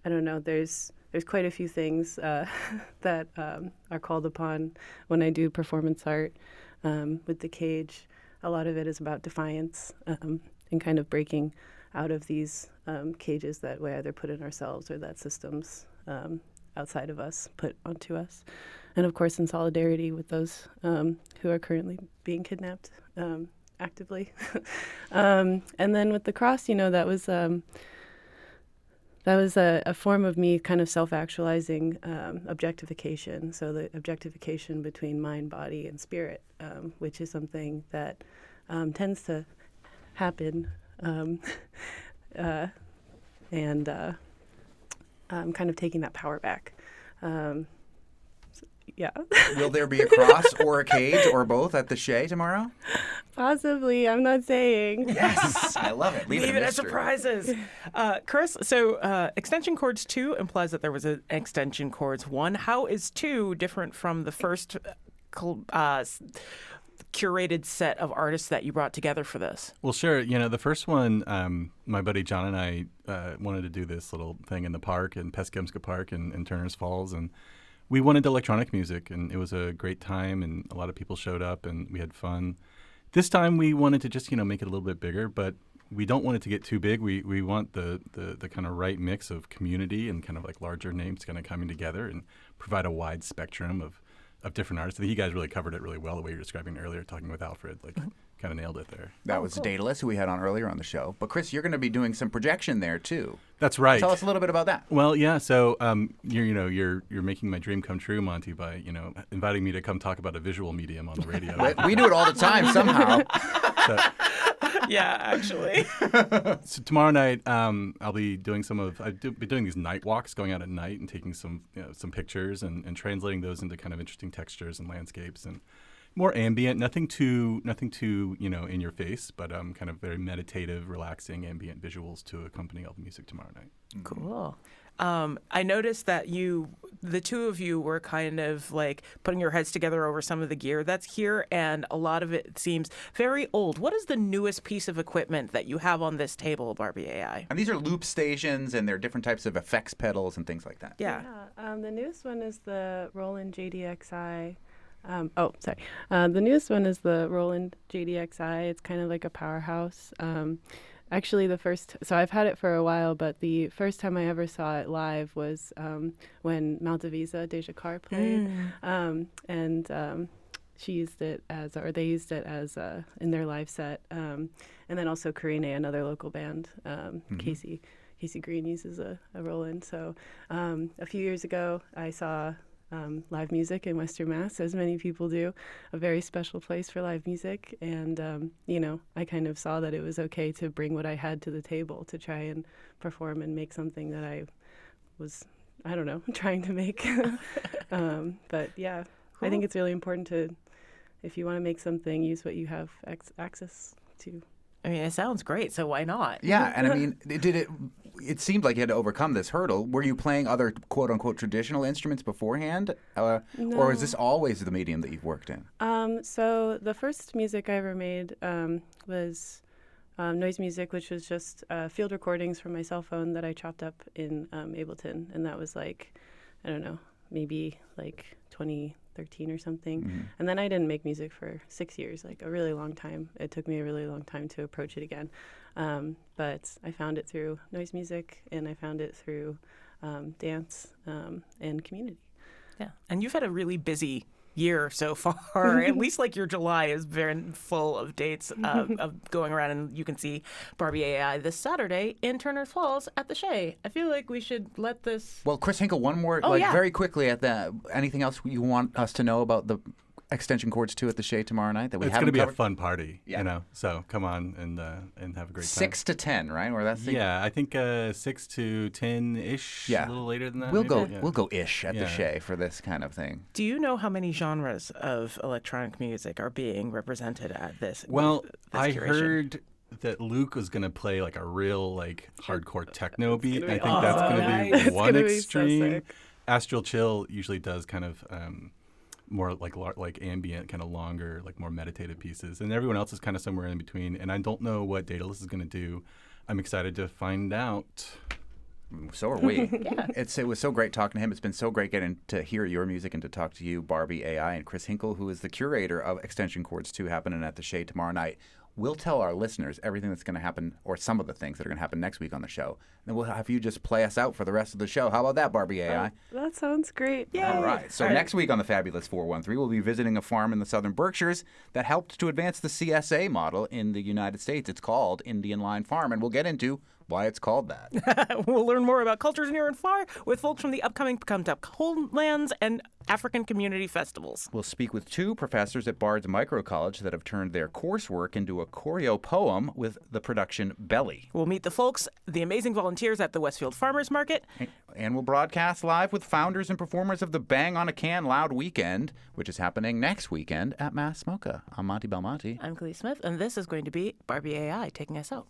I don't know, there's quite a few things that are called upon when I do performance art. With the cage, a lot of it is about defiance and kind of breaking out of these cages that we either put in ourselves or that systems outside of us put onto us. And of course, in solidarity with those who are currently being kidnapped actively. And then with the cross, that was a form of me kind of self-actualizing objectification. So the objectification between mind, body, and spirit, which is something that tends to happen. I'm kind of taking that power back. Yeah. Will there be a cross or a cage or both at the Shea tomorrow? Possibly. I'm not saying. Yes. I love it. Leave it as surprises. Chris, so extension chords 2 implies that there was an extension chords 1. How is 2 different from the first curated set of artists that you brought together for this? Well, sure. The first one, my buddy John and I wanted to do this little thing in the park, in Peskamska Park in Turners Falls, and we wanted electronic music, and it was a great time, and a lot of people showed up, and we had fun. This time we wanted to just, make it a little bit bigger, but we don't want it to get too big. We want the kind of right mix of community and kind of like larger names kind of coming together and provide a wide spectrum of different artists. I think you guys really covered it really well, the way you were describing it earlier, talking with Alfred, kind of nailed it there. That was Daedalus, who we had on earlier on the show. But Chris, you're going to be doing some projection there too. That's right. Tell us a little bit about that. Well, yeah. So you're making my dream come true, Monty, by inviting me to come talk about a visual medium on the radio. We do it all the time somehow. Yeah, actually. So tomorrow night, I'll be doing be doing these night walks, going out at night and taking some pictures and translating those into kind of interesting textures and landscapes and more ambient, nothing too in your face, but kind of very meditative, relaxing, ambient visuals to accompany all the music tomorrow night. Cool. I noticed that the two of you were kind of like putting your heads together over some of the gear that's here, and a lot of it seems very old. What is the newest piece of equipment that you have on this table, Barbie AI? And these are loop stations, and they're different types of effects pedals and things like that. Yeah. The newest one is the Roland JDXI. The newest one is the Roland JDXI. It's kind of like a powerhouse. Actually, so I've had it for a while, but the first time I ever saw it live was when Maldiviza Deja Carr played. She used it they used it as in their live set. And then also Karine, another local band, Casey Green uses a Roland. So a few years ago, I saw live music in Western Mass, as many people do, a very special place for live music. And, I kind of saw that it was okay to bring what I had to the table to try and perform and make something that I was, trying to make. But yeah, cool. I think it's really important to, if you want to make something, use what you have access to. I mean, it sounds great, so why not? Yeah, and I mean, it seemed like you had to overcome this hurdle. Were you playing other quote-unquote traditional instruments beforehand? No. Or is this always the medium that you've worked in? So the first music I ever made was noise music, which was just field recordings from my cell phone that I chopped up in Ableton. And that was maybe 20 13 or something. And then I didn't make music for 6 years, like a really long time. It took me a really long time to approach it again. But I found it through noise music, and I found it through dance and community. Yeah. And you've had a really busy year so far. At least like your July is very full of dates of going around, and you can see Barbie AI this Saturday in Turner's Falls at the Shea. I feel like we should let this. Well, Chris Hinkle, one more, very quickly at that. Anything else you want us to know about the Extension Chords 2 at the Shea tomorrow night that we haven't It's going to be covered? a fun party, so come on and have a great time. 6 to 10, right? Or that's I think 6 to 10-ish, a little later than that. We'll go ish at the Shea for this kind of thing. Do you know how many genres of electronic music are being represented at this? Well, this I curation? heard that Luke was going to play like a real hardcore techno beat. I think that's going to be one extreme. So Astral Chill usually does kind of more like ambient, kind of longer, like more meditative pieces, and everyone else is kind of somewhere in between. And I don't know what Daedalus is going to do. I'm excited to find out. So are we. It was so great talking to him. It's been so great getting to hear your music and to talk to you, Barbie AI, and Chris Hinkle, who is the curator of Extension Chords 2 happening at the Shea tomorrow night. We'll tell our listeners everything that's going to happen, or some of the things that are going to happen next week on the show. And we'll have you just play us out for the rest of the show. How about that, Barbie AI? That sounds great. Yay. All right. So next week on the Fabulous 413, we'll be visiting a farm in the southern Berkshires that helped to advance the CSA model in the United States. It's called Indian Line Farm, and we'll get into why it's called that. We'll learn more about cultures near and far with folks from the upcoming Come Up Homelands and African community festivals. We'll speak with 2 professors at Bard's Micro College that have turned their coursework into a choreo poem with the production Belly. We'll meet the folks, the amazing volunteers at the Westfield Farmers Market. And we'll broadcast live with founders and performers of the Bang on a Can Loud Weekend, which is happening next weekend at Mass Smoka. I'm Monty Belmonte. I'm Khalid Smith, and this is going to be Barbie AI taking us out.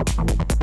Bye.